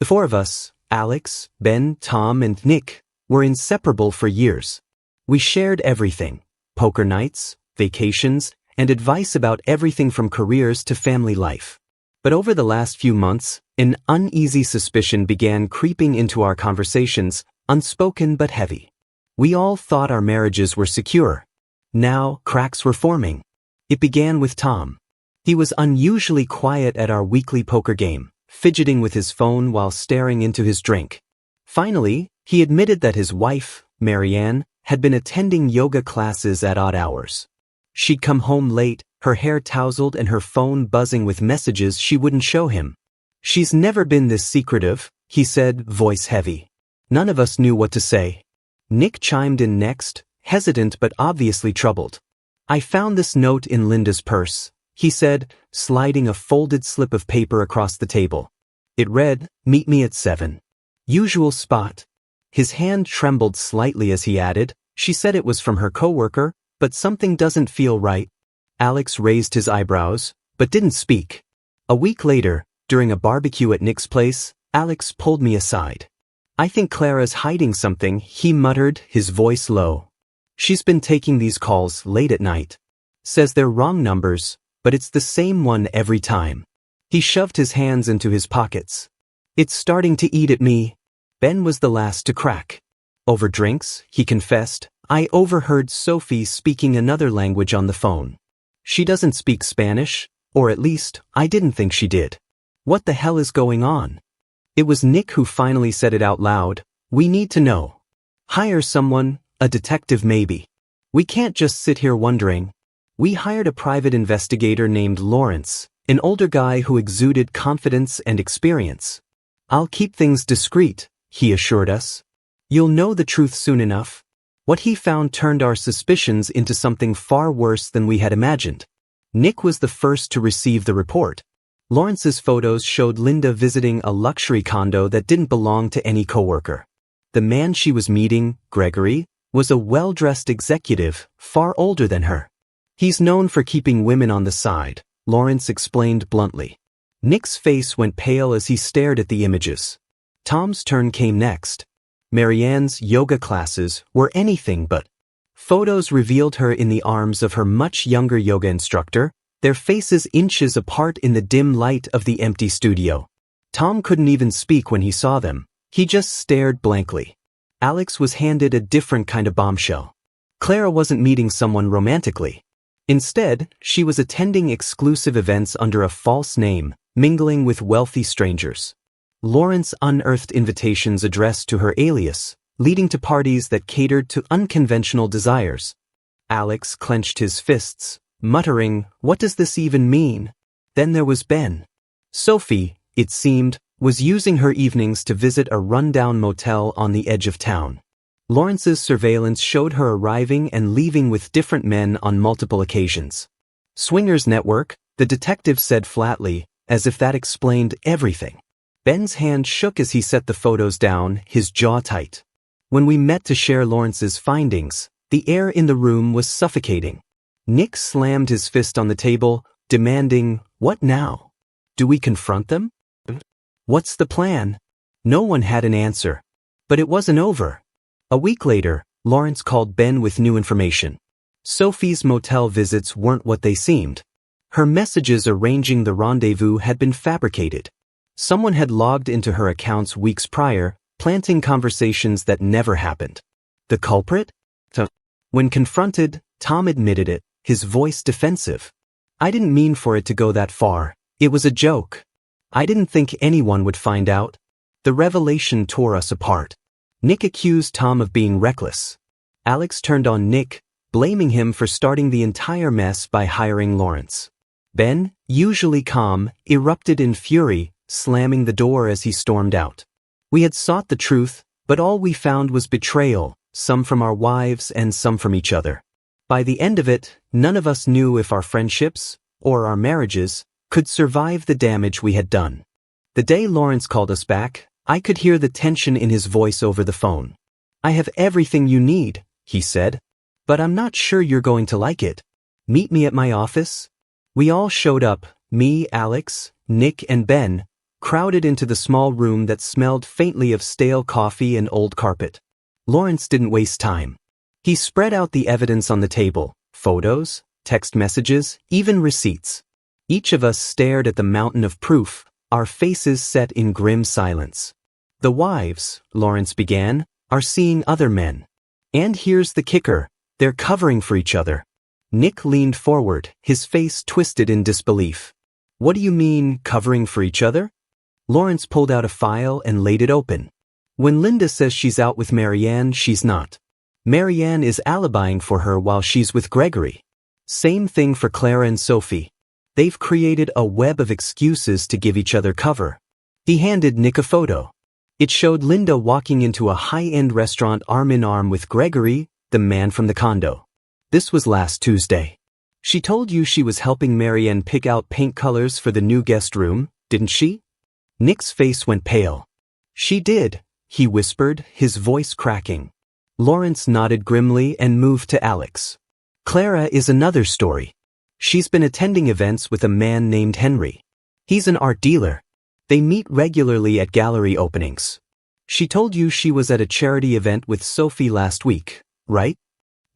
The four of us, Alex, Ben, Tom, and Nick, were inseparable for years. We shared everything: poker nights, vacations, and advice about everything from careers to family life. But over the last few months, an uneasy suspicion began creeping into our conversations, unspoken but heavy. We all thought our marriages were secure. Now, cracks were forming. It began with Tom. He was unusually quiet at our weekly poker game, fidgeting with his phone while staring into his drink. Finally, he admitted that his wife, Marianne, had been attending yoga classes at odd hours. She'd come home late, her hair tousled and her phone buzzing with messages she wouldn't show him. "She's never been this secretive," he said, voice heavy. None of us knew what to say. Nick chimed in next, hesitant but obviously troubled. "I found this note in Linda's purse," he said, sliding a folded slip of paper across the table. It read, "Meet me at 7. Usual spot." His hand trembled slightly as he added, "She said it was from her coworker, but something doesn't feel right." Alex raised his eyebrows, but didn't speak. A week later, during a barbecue at Nick's place, Alex pulled me aside. "I think Clara's hiding something," he muttered, his voice low. "She's been taking these calls late at night. Says they're wrong numbers, but it's the same one every time." He shoved his hands into his pockets. "It's starting to eat at me." Ben was the last to crack. "Over drinks," he confessed, "I overheard Sophie speaking another language on the phone. She doesn't speak Spanish, or at least, I didn't think she did. What the hell is going on?" It was Nick who finally said it out loud. "We need to know. Hire someone, a detective maybe. We can't just sit here wondering." We hired a private investigator named Lawrence, an older guy who exuded confidence and experience. "I'll keep things discreet," he assured us. "You'll know the truth soon enough." What he found turned our suspicions into something far worse than we had imagined. Nick was the first to receive the report. Lawrence's photos showed Linda visiting a luxury condo that didn't belong to any coworker. The man she was meeting, Gregory, was a well-dressed executive, far older than her. "He's known for keeping women on the side," Lawrence explained bluntly. Nick's face went pale as he stared at the images. Tom's turn came next. Marianne's yoga classes were anything but. Photos revealed her in the arms of her much younger yoga instructor, their faces inches apart in the dim light of the empty studio. Tom couldn't even speak when he saw them. He just stared blankly. Alex was handed a different kind of bombshell. Clara wasn't meeting someone romantically. Instead, she was attending exclusive events under a false name, mingling with wealthy strangers. Lawrence unearthed invitations addressed to her alias, leading to parties that catered to unconventional desires. Alex clenched his fists, muttering, "What does this even mean?" Then there was Ben. Sophie, it seemed, was using her evenings to visit a rundown motel on the edge of town. Lawrence's surveillance showed her arriving and leaving with different men on multiple occasions. "Swingers network," the detective said flatly, as if that explained everything. Ben's hand shook as he set the photos down, his jaw tight. When we met to share Lawrence's findings, the air in the room was suffocating. Nick slammed his fist on the table, demanding, "What now? Do we confront them? What's the plan?" No one had an answer. But it wasn't over. A week later, Lawrence called Ben with new information. Sophie's motel visits weren't what they seemed. Her messages arranging the rendezvous had been fabricated. Someone had logged into her accounts weeks prior, planting conversations that never happened. The culprit? When confronted, Tom admitted it, his voice defensive. "I didn't mean for it to go that far. It was a joke. I didn't think anyone would find out." The revelation tore us apart. Nick accused Tom of being reckless. Alex turned on Nick, blaming him for starting the entire mess by hiring Lawrence. Ben, usually calm, erupted in fury, slamming the door as he stormed out. We had sought the truth, but all we found was betrayal, some from our wives and some from each other. By the end of it, none of us knew if our friendships, or our marriages, could survive the damage we had done. The day Lawrence called us back, I could hear the tension in his voice over the phone. "I have everything you need," he said, "but I'm not sure you're going to like it. Meet me at my office." We all showed up, me, Alex, Nick, and Ben, crowded into the small room that smelled faintly of stale coffee and old carpet. Lawrence didn't waste time. He spread out the evidence on the table, photos, text messages, even receipts. Each of us stared at the mountain of proof, our faces set in grim silence. The wives, Lawrence began, are seeing other men. And here's the kicker, they're covering for each other. Nick leaned forward, his face twisted in disbelief. What do you mean, covering for each other? Lawrence pulled out a file and laid it open. When Linda says she's out with Marianne, she's not. Marianne is alibying for her while she's with Gregory. Same thing for Clara and Sophie. They've created a web of excuses to give each other cover. He handed Nick a photo. It showed Linda walking into a high-end restaurant arm-in-arm with Gregory, the man from the condo. This was last Tuesday. She told you she was helping Marianne pick out paint colors for the new guest room, didn't she? Nick's face went pale. She did, he whispered, his voice cracking. Lawrence nodded grimly and moved to Alex. Clara is another story. She's been attending events with a man named Henry. He's an art dealer. They meet regularly at gallery openings. She told you she was at a charity event with Sophie last week, right?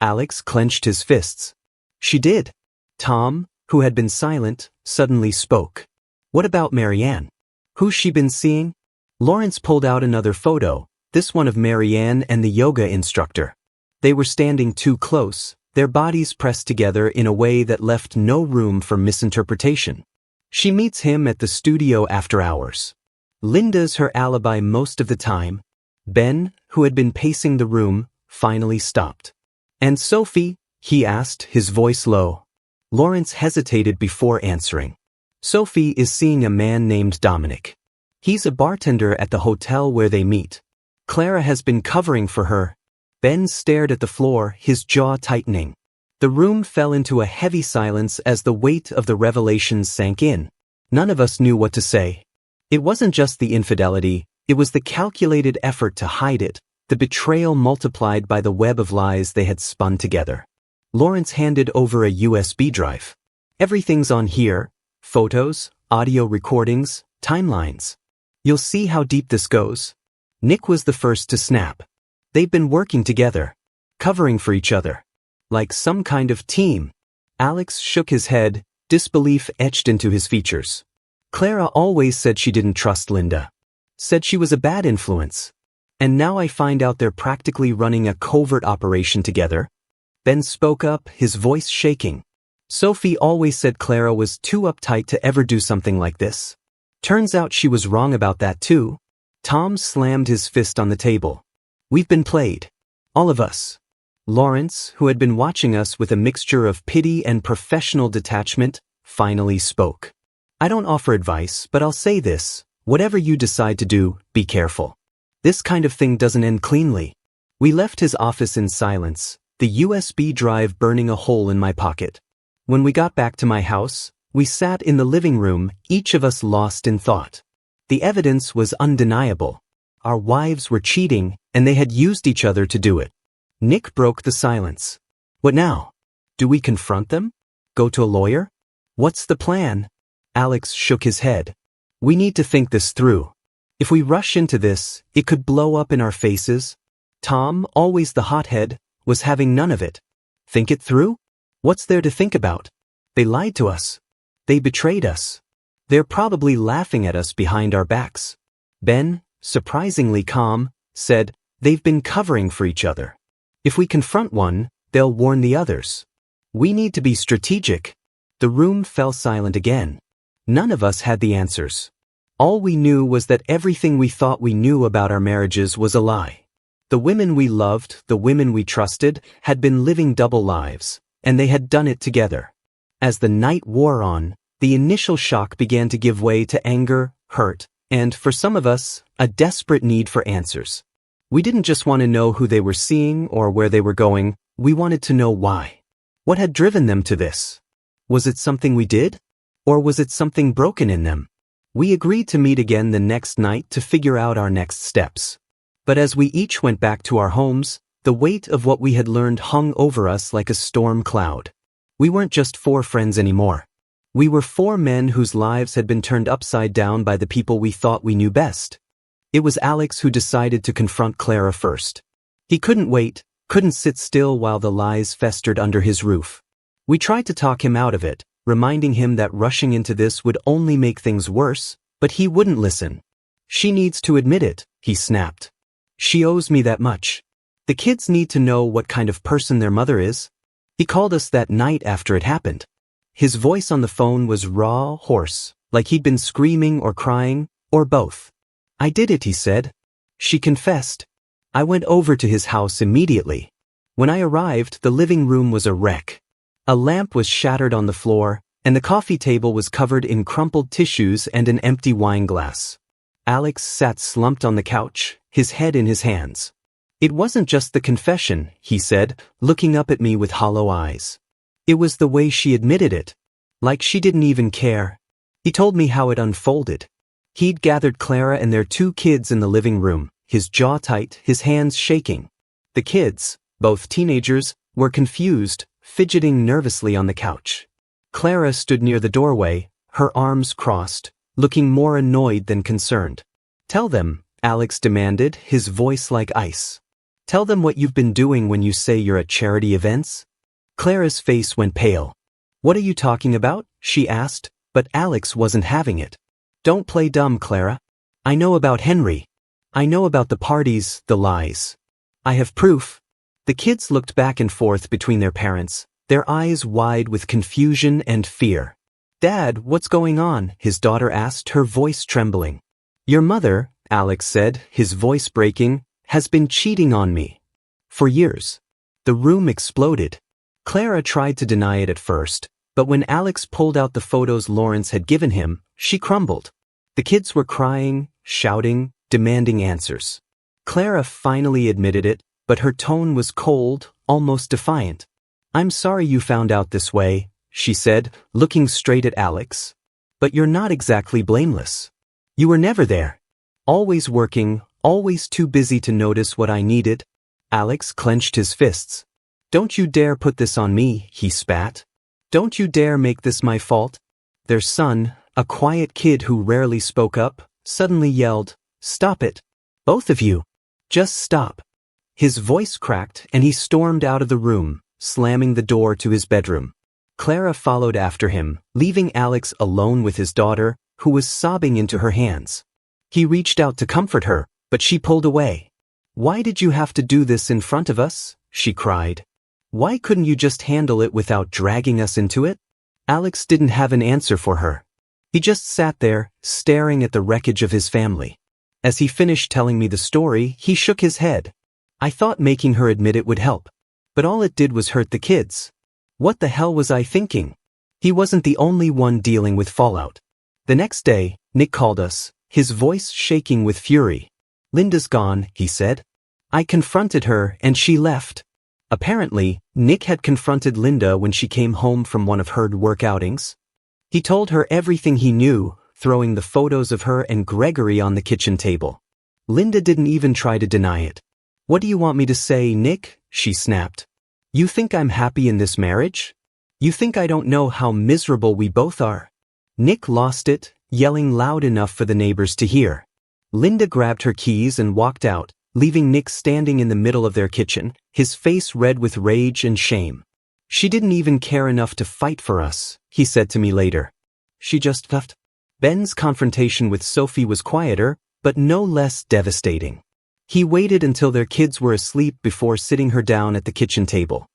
Alex clenched his fists. She did. Tom, who had been silent, suddenly spoke. What about Marianne? Who's she been seeing? Lawrence pulled out another photo, this one of Marianne and the yoga instructor. They were standing too close, their bodies pressed together in a way that left no room for misinterpretation. She meets him at the studio after hours. Linda's her alibi most of the time. Ben, who had been pacing the room, finally stopped. And Sophie? He asked, his voice low. Lawrence hesitated before answering. Sophie is seeing a man named Dominic. He's a bartender at the hotel where they meet. Clara has been covering for her. Ben stared at the floor, his jaw tightening. The room fell into a heavy silence as the weight of the revelations sank in. None of us knew what to say. It wasn't just the infidelity, it was the calculated effort to hide it, the betrayal multiplied by the web of lies they had spun together. Lawrence handed over a USB drive. Everything's on here, photos, audio recordings, timelines. You'll see how deep this goes. Nick was the first to snap. They've been working together, covering for each other. Like some kind of team. Alex shook his head, disbelief etched into his features. Clara always said she didn't trust Linda. Said she was a bad influence. And now I find out they're practically running a covert operation together. Ben spoke up, his voice shaking. Sophie always said Clara was too uptight to ever do something like this. Turns out she was wrong about that too. Tom slammed his fist on the table. We've been played. All of us. Lawrence, who had been watching us with a mixture of pity and professional detachment, finally spoke. I don't offer advice, but I'll say this. Whatever you decide to do, be careful. This kind of thing doesn't end cleanly. We left his office in silence, the USB drive burning a hole in my pocket. When we got back to my house, we sat in the living room, each of us lost in thought. The evidence was undeniable. Our wives were cheating, and they had used each other to do it. Nick broke the silence. What now? Do we confront them? Go to a lawyer? What's the plan? Alex shook his head. We need to think this through. If we rush into this, it could blow up in our faces. Tom, always the hothead, was having none of it. Think it through? What's there to think about? They lied to us. They betrayed us. They're probably laughing at us behind our backs. Ben, surprisingly calm, said, they've been covering for each other. If we confront one, they'll warn the others. We need to be strategic. The room fell silent again. None of us had the answers. All we knew was that everything we thought we knew about our marriages was a lie. The women we loved, the women we trusted, had been living double lives, and they had done it together. As the night wore on, the initial shock began to give way to anger, hurt, and, for some of us, a desperate need for answers. We didn't just want to know who they were seeing or where they were going, we wanted to know why. What had driven them to this? Was it something we did? Or was it something broken in them? We agreed to meet again the next night to figure out our next steps. But as we each went back to our homes, the weight of what we had learned hung over us like a storm cloud. We weren't just four friends anymore. We were four men whose lives had been turned upside down by the people we thought we knew best. It was Alex who decided to confront Clara first. He couldn't wait, couldn't sit still while the lies festered under his roof. We tried to talk him out of it, reminding him that rushing into this would only make things worse, but he wouldn't listen. She needs to admit it, he snapped. She owes me that much. The kids need to know what kind of person their mother is. He called us that night after it happened. His voice on the phone was raw, hoarse, like he'd been screaming or crying, or both. I did it, he said. She confessed. I went over to his house immediately. When I arrived, the living room was a wreck. A lamp was shattered on the floor, and the coffee table was covered in crumpled tissues and an empty wine glass. Alex sat slumped on the couch, his head in his hands. It wasn't just the confession, he said, looking up at me with hollow eyes. It was the way she admitted it. Like she didn't even care. He told me how it unfolded. He'd gathered Clara and their two kids in the living room, his jaw tight, his hands shaking. The kids, both teenagers, were confused, fidgeting nervously on the couch. Clara stood near the doorway, her arms crossed, looking more annoyed than concerned. Tell them, Alex demanded, his voice like ice. Tell them what you've been doing when you say you're at charity events? Clara's face went pale. What are you talking about? She asked, but Alex wasn't having it. Don't play dumb, Clara. I know about Henry. I know about the parties, the lies. I have proof. The kids looked back and forth between their parents, their eyes wide with confusion and fear. Dad, what's going on? His daughter asked, her voice trembling. Your mother, Alex said, his voice breaking, has been cheating on me. For years. The room exploded. Clara tried to deny it at first, but when Alex pulled out the photos Lawrence had given him, she crumbled. The kids were crying, shouting, demanding answers. Clara finally admitted it, but her tone was cold, almost defiant. I'm sorry you found out this way, she said, looking straight at Alex. But you're not exactly blameless. You were never there. Always working, always too busy to notice what I needed. Alex clenched his fists. Don't you dare put this on me, he spat. Don't you dare make this my fault. Their son, a quiet kid who rarely spoke up, suddenly yelled, Stop it. Both of you. Just stop. His voice cracked and he stormed out of the room, slamming the door to his bedroom. Clara followed after him, leaving Alex alone with his daughter, who was sobbing into her hands. He reached out to comfort her, but she pulled away. Why did you have to do this in front of us? She cried. Why couldn't you just handle it without dragging us into it? Alex didn't have an answer for her. He just sat there, staring at the wreckage of his family. As he finished telling me the story, he shook his head. I thought making her admit it would help. But all it did was hurt the kids. What the hell was I thinking? He wasn't the only one dealing with fallout. The next day, Nick called us, his voice shaking with fury. Linda's gone, he said. I confronted her and she left. Apparently, Nick had confronted Linda when she came home from one of her work outings. He told her everything he knew, throwing the photos of her and Gregory on the kitchen table. Linda didn't even try to deny it. What do you want me to say, Nick? She snapped. You think I'm happy in this marriage? You think I don't know how miserable we both are? Nick lost it, yelling loud enough for the neighbors to hear. Linda grabbed her keys and walked out, leaving Nick standing in the middle of their kitchen, his face red with rage and shame. She didn't even care enough to fight for us, he said to me later. She just left. Ben's confrontation with Sophie was quieter, but no less devastating. He waited until their kids were asleep before sitting her down at the kitchen table.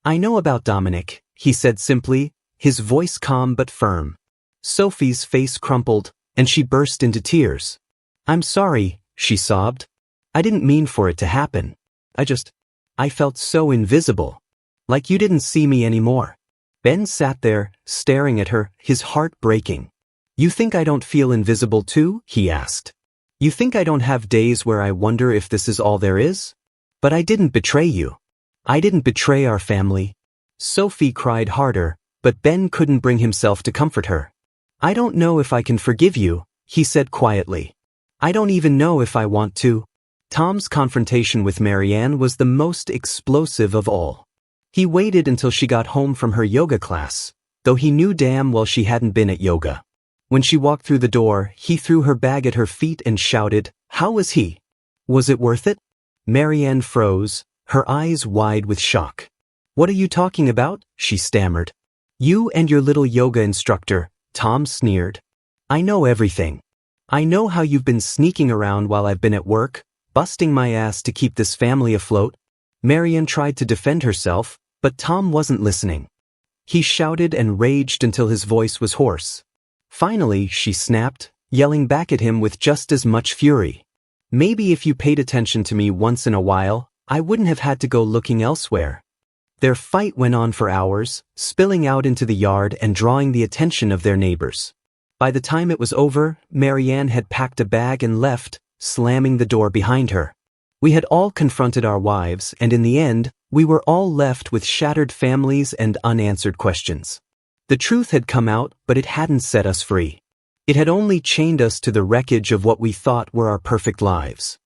I know about Dominic, he said simply, his voice calm but firm. Sophie's face crumpled, and she burst into tears. I'm sorry, she sobbed. I didn't mean for it to happen. I felt so invisible. Like you didn't see me anymore. Ben sat there, staring at her, his heart breaking. You think I don't feel invisible too? He asked. You think I don't have days where I wonder if this is all there is? But I didn't betray you. I didn't betray our family. Sophie cried harder, but Ben couldn't bring himself to comfort her. I don't know if I can forgive you, he said quietly. I don't even know if I want to. Tom's confrontation with Marianne was the most explosive of all. He waited until she got home from her yoga class, though he knew damn well she hadn't been at yoga. When she walked through the door, he threw her bag at her feet and shouted, "How was he? Was it worth it?" Marianne froze, her eyes wide with shock. "What are you talking about?" she stammered. "You and your little yoga instructor," Tom sneered. "I know everything. I know how you've been sneaking around while I've been at work, busting my ass to keep this family afloat." Marianne tried to defend herself, but Tom wasn't listening. He shouted and raged until his voice was hoarse. Finally, she snapped, yelling back at him with just as much fury. "Maybe if you paid attention to me once in a while, I wouldn't have had to go looking elsewhere." Their fight went on for hours, spilling out into the yard and drawing the attention of their neighbors. By the time it was over, Marianne had packed a bag and left, slamming the door behind her. We had all confronted our wives, and in the end, we were all left with shattered families and unanswered questions. The truth had come out, but it hadn't set us free. It had only chained us to the wreckage of what we thought were our perfect lives.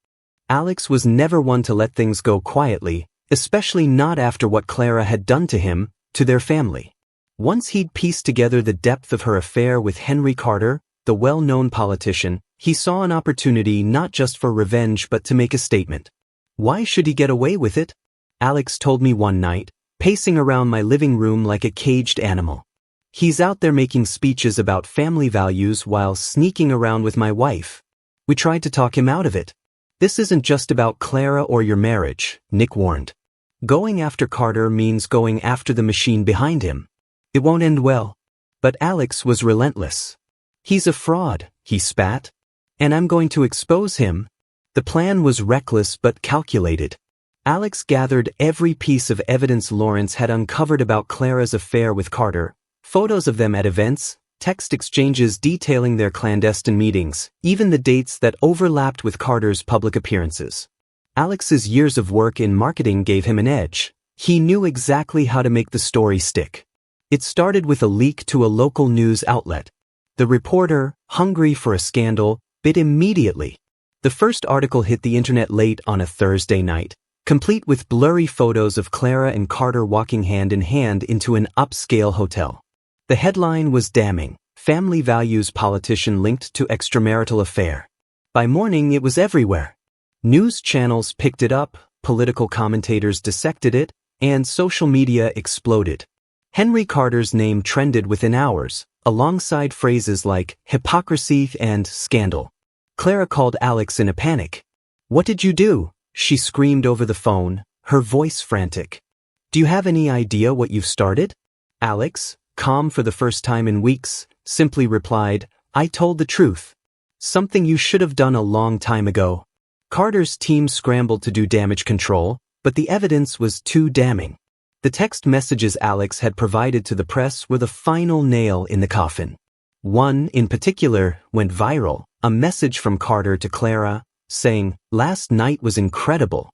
Alex was never one to let things go quietly, especially not after what Clara had done to him, to their family. Once he'd pieced together the depth of her affair with Henry Carter, the well-known politician, he saw an opportunity not just for revenge but to make a statement. Why should he get away with it? Alex told me one night, pacing around my living room like a caged animal. He's out there making speeches about family values while sneaking around with my wife. We tried to talk him out of it. This isn't just about Clara or your marriage, Nick warned. Going after Carter means going after the machine behind him. It won't end well. But Alex was relentless. "He's a fraud," he spat. "And I'm going to expose him." The plan was reckless but calculated. Alex gathered every piece of evidence Lawrence had uncovered about Clara's affair with Carter, photos of them at events, text exchanges detailing their clandestine meetings, even the dates that overlapped with Carter's public appearances. Alex's years of work in marketing gave him an edge. He knew exactly how to make the story stick. It started with a leak to a local news outlet. The reporter, hungry for a scandal, bit immediately. The first article hit the internet late on a Thursday night, complete with blurry photos of Clara and Carter walking hand in hand into an upscale hotel. The headline was damning: "Family Values Politician Linked to Extramarital Affair." By morning it was everywhere. News channels picked it up, political commentators dissected it, and social media exploded. Henry Carter's name trended within hours, alongside phrases like hypocrisy and scandal. Clara called Alex in a panic. "What did you do?" she screamed over the phone, her voice frantic. "Do you have any idea what you've started?" Alex, calm for the first time in weeks, simply replied, "I told the truth. Something you should have done a long time ago." Carter's team scrambled to do damage control, but the evidence was too damning. The text messages Alex had provided to the press were the final nail in the coffin. One, in particular, went viral, a message from Carter to Clara, saying, "Last night was incredible.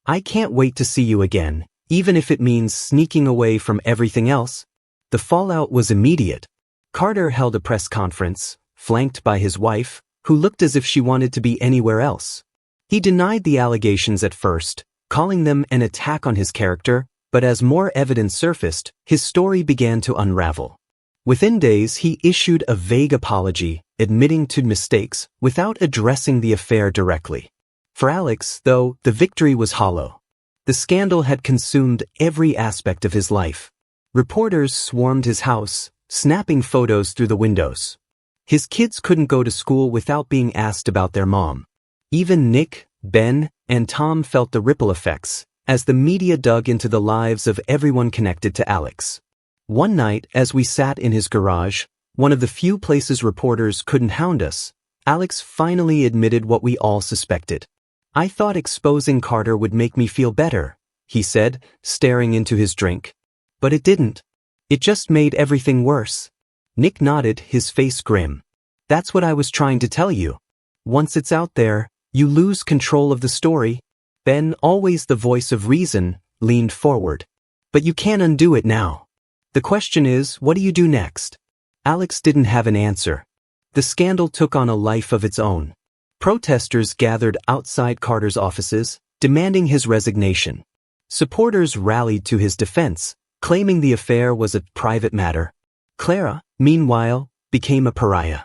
I can't wait to see you again, even if it means sneaking away from everything else." The fallout was immediate. Carter held a press conference, flanked by his wife, who looked as if she wanted to be anywhere else. He denied the allegations at first, calling them an attack on his character, but as more evidence surfaced, his story began to unravel. Within days, he issued a vague apology, admitting to mistakes, without addressing the affair directly. For Alex, though, the victory was hollow. The scandal had consumed every aspect of his life. Reporters swarmed his house, snapping photos through the windows. His kids couldn't go to school without being asked about their mom. Even Nick, Ben, and Tom felt the ripple effects, as the media dug into the lives of everyone connected to Alex. One night, as we sat in his garage, one of the few places reporters couldn't hound us, Alex finally admitted what we all suspected. "I thought exposing Carter would make me feel better," he said, staring into his drink. "But it didn't. It just made everything worse." Nick nodded, his face grim. "That's what I was trying to tell you. Once it's out there, you lose control of the story." Ben, always the voice of reason, leaned forward. "But you can't undo it now. The question is, what do you do next?" Alex didn't have an answer. The scandal took on a life of its own. Protesters gathered outside Carter's offices, demanding his resignation. Supporters rallied to his defense, claiming the affair was a private matter. Clara, meanwhile, became a pariah.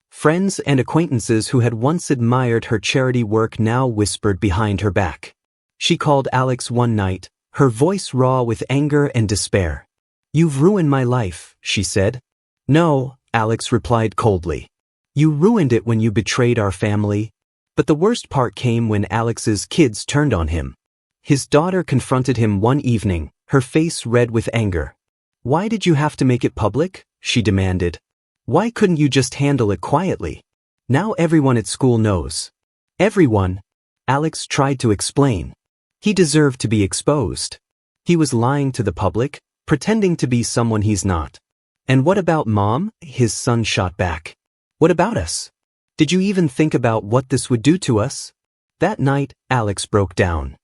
Friends and acquaintances who had once admired her charity work now whispered behind her back. She called Alex one night, her voice raw with anger and despair. "You've ruined my life," she said. "No," Alex replied coldly. "You ruined it when you betrayed our family." But the worst part came when Alex's kids turned on him. His daughter confronted him one evening, her face red with anger. "Why did you have to make it public?" she demanded. "Why couldn't you just handle it quietly? Now everyone at school knows." "Everyone?" Alex tried to explain. He deserved to be exposed. He was lying to the public, pretending to be someone he's not. "And what about Mom?" his son shot back. "What about us? Did you even think about what this would do to us?" That night, Alex broke down.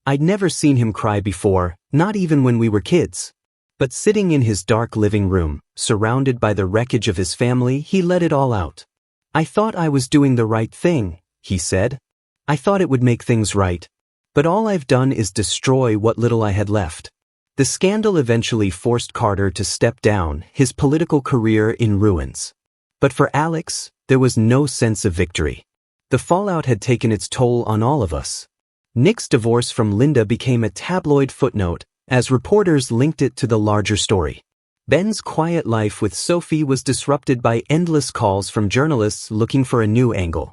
I'd never seen him cry before, not even when we were kids. But sitting in his dark living room, surrounded by the wreckage of his family, he let it all out. "I thought I was doing the right thing," he said. "I thought it would make things right. But all I've done is destroy what little I had left." The scandal eventually forced Carter to step down, his political career in ruins. But for Alex, there was no sense of victory. The fallout had taken its toll on all of us. Nick's divorce from Linda became a tabloid footnote, as reporters linked it to the larger story. Ben's quiet life with Sophie was disrupted by endless calls from journalists looking for a new angle.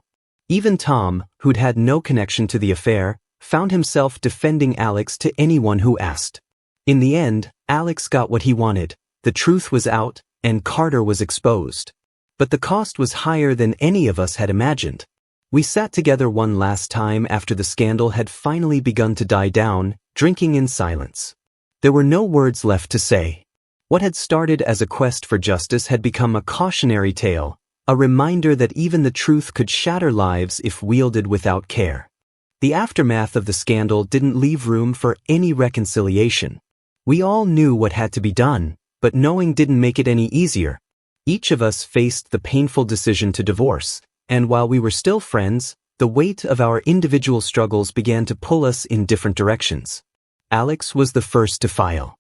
Even Tom, who'd had no connection to the affair, found himself defending Alex to anyone who asked. In the end, Alex got what he wanted. The truth was out, and Carter was exposed. But the cost was higher than any of us had imagined. We sat together one last time after the scandal had finally begun to die down, drinking in silence. There were no words left to say. What had started as a quest for justice had become a cautionary tale, a reminder that even the truth could shatter lives if wielded without care. The aftermath of the scandal didn't leave room for any reconciliation. We all knew what had to be done, but knowing didn't make it any easier. Each of us faced the painful decision to divorce, and while we were still friends, the weight of our individual struggles began to pull us in different directions. Alex was the first to file.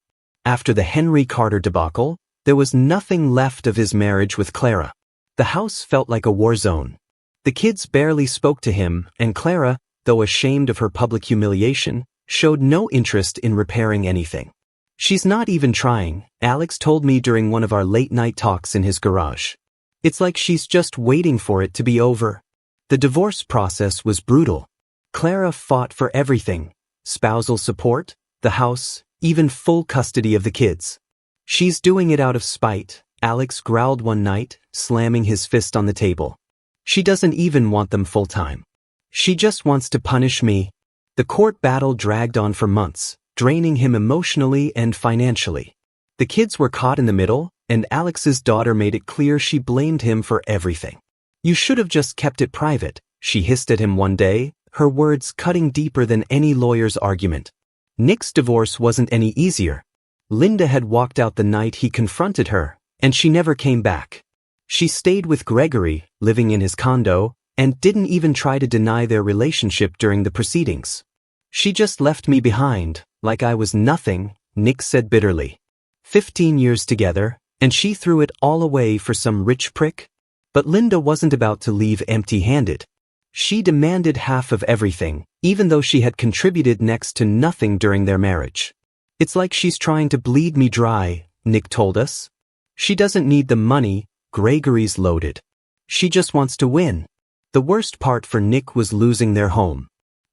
After the Henry Carter debacle, there was nothing left of his marriage with Clara. The house felt like a war zone. The kids barely spoke to him, and Clara, though ashamed of her public humiliation, showed no interest in repairing anything. "She's not even trying," Alex told me during one of our late-night talks in his garage. "It's like she's just waiting for it to be over." The divorce process was brutal. Clara fought for everything: spousal support, the house, even full custody of the kids. "She's doing it out of spite," Alex growled one night, slamming his fist on the table. "She doesn't even want them full-time. She just wants to punish me." The court battle dragged on for months, draining him emotionally and financially. The kids were caught in the middle, and Alex's daughter made it clear she blamed him for everything. "You should have just kept it private," she hissed at him one day, her words cutting deeper than any lawyer's argument. Nick's divorce wasn't any easier. Linda had walked out the night he confronted her, and she never came back. She stayed with Gregory, living in his condo, and didn't even try to deny their relationship during the proceedings. "She just left me behind, like I was nothing," Nick said bitterly. 15 years together, and she threw it all away for some rich prick? But Linda wasn't about to leave empty-handed. She demanded half of everything, even though she had contributed next to nothing during their marriage. "It's like she's trying to bleed me dry," Nick told us. "She doesn't need the money," Gregory's loaded. "She just wants to win." The worst part for Nick was losing their home.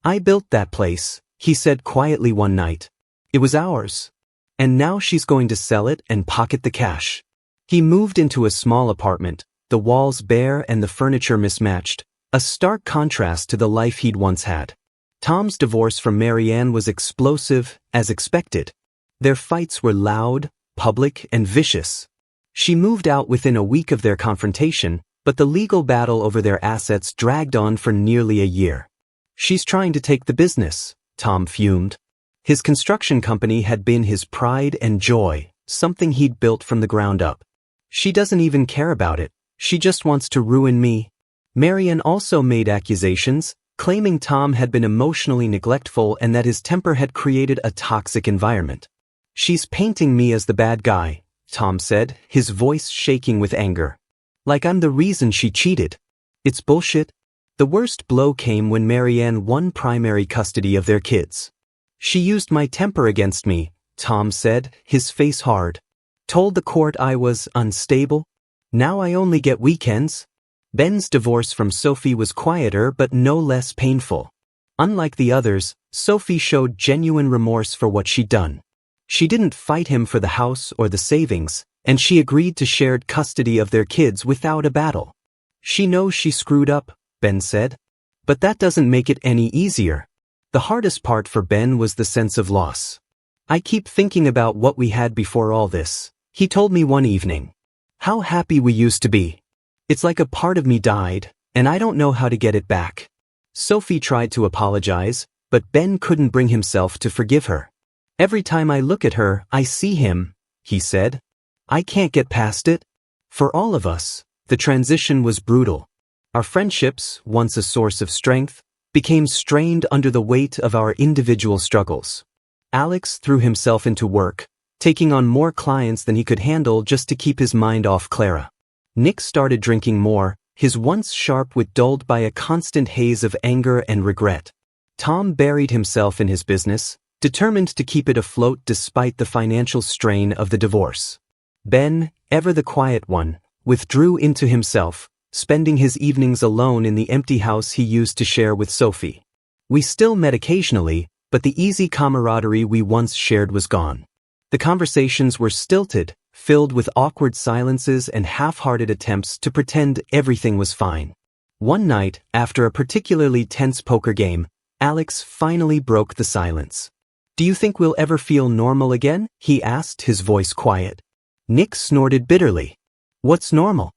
"I built that place," he said quietly one night. "It was ours. And now she's going to sell it and pocket the cash." He moved into a small apartment, the walls bare and the furniture mismatched, a stark contrast to the life he'd once had. Tom's divorce from Marianne was explosive, as expected. Their fights were loud, public, and vicious. She moved out within a week of their confrontation, but the legal battle over their assets dragged on for nearly a year. "She's trying to take the business," Tom fumed. His construction company had been his pride and joy, something he'd built from the ground up. "She doesn't even care about it. She just wants to ruin me." Marianne also made accusations, claiming Tom had been emotionally neglectful and that his temper had created a toxic environment. "She's painting me as the bad guy," Tom said, his voice shaking with anger. Like I'm the reason she cheated. It's bullshit. The worst blow came when Marianne won primary custody of their kids. She used my temper against me, Tom said, his face hard. Told the court I was unstable. Now I only get weekends. Ben's divorce from Sophie was quieter but no less painful. Unlike the others, Sophie showed genuine remorse for what she'd done. She didn't fight him for the house or the savings, and she agreed to shared custody of their kids without a battle. She knows she screwed up, Ben said. But that doesn't make it any easier. The hardest part for Ben was the sense of loss. I keep thinking about what we had before all this, he told me one evening. How happy we used to be. It's like a part of me died, and I don't know how to get it back. Sophie tried to apologize, but Ben couldn't bring himself to forgive her. Every time I look at her, I see him, he said. I can't get past it. For all of us, the transition was brutal. Our friendships, once a source of strength, became strained under the weight of our individual struggles. Alex threw himself into work, taking on more clients than he could handle just to keep his mind off Clara. Nick started drinking more, his once sharp wit dulled by a constant haze of anger and regret. Tom buried himself in his business, determined to keep it afloat despite the financial strain of the divorce. Ben, ever the quiet one, withdrew into himself, spending his evenings alone in the empty house he used to share with Sophie. We still met occasionally, but the easy camaraderie we once shared was gone. The conversations were stilted, filled with awkward silences and half-hearted attempts to pretend everything was fine. One night, after a particularly tense poker game, Alex finally broke the silence. Do you think we'll ever feel normal again? He asked, his voice quiet. Nick snorted bitterly. What's normal?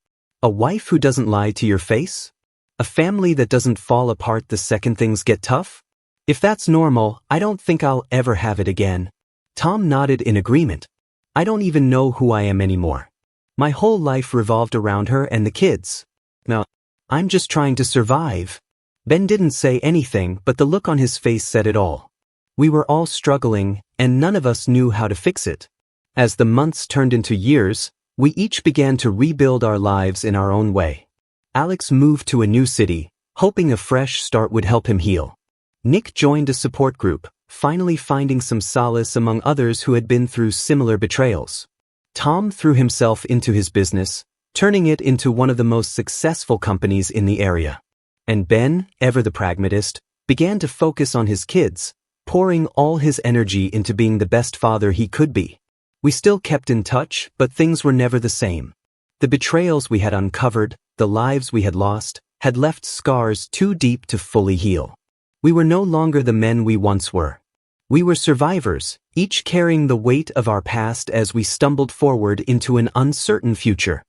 A wife who doesn't lie to your face? A family that doesn't fall apart the second things get tough? If that's normal, I don't think I'll ever have it again. Tom nodded in agreement. I don't even know who I am anymore. My whole life revolved around her and the kids. No, I'm just trying to survive. Ben didn't say anything, but the look on his face said it all. We were all struggling, and none of us knew how to fix it. As the months turned into years, we each began to rebuild our lives in our own way. Alex moved to a new city, hoping a fresh start would help him heal. Nick joined a support group, finally finding some solace among others who had been through similar betrayals. Tom threw himself into his business, turning it into one of the most successful companies in the area. And Ben, ever the pragmatist, began to focus on his kids, pouring all his energy into being the best father he could be. We still kept in touch, but things were never the same. The betrayals we had uncovered, the lives we had lost, had left scars too deep to fully heal. We were no longer the men we once were. We were survivors, each carrying the weight of our past as we stumbled forward into an uncertain future.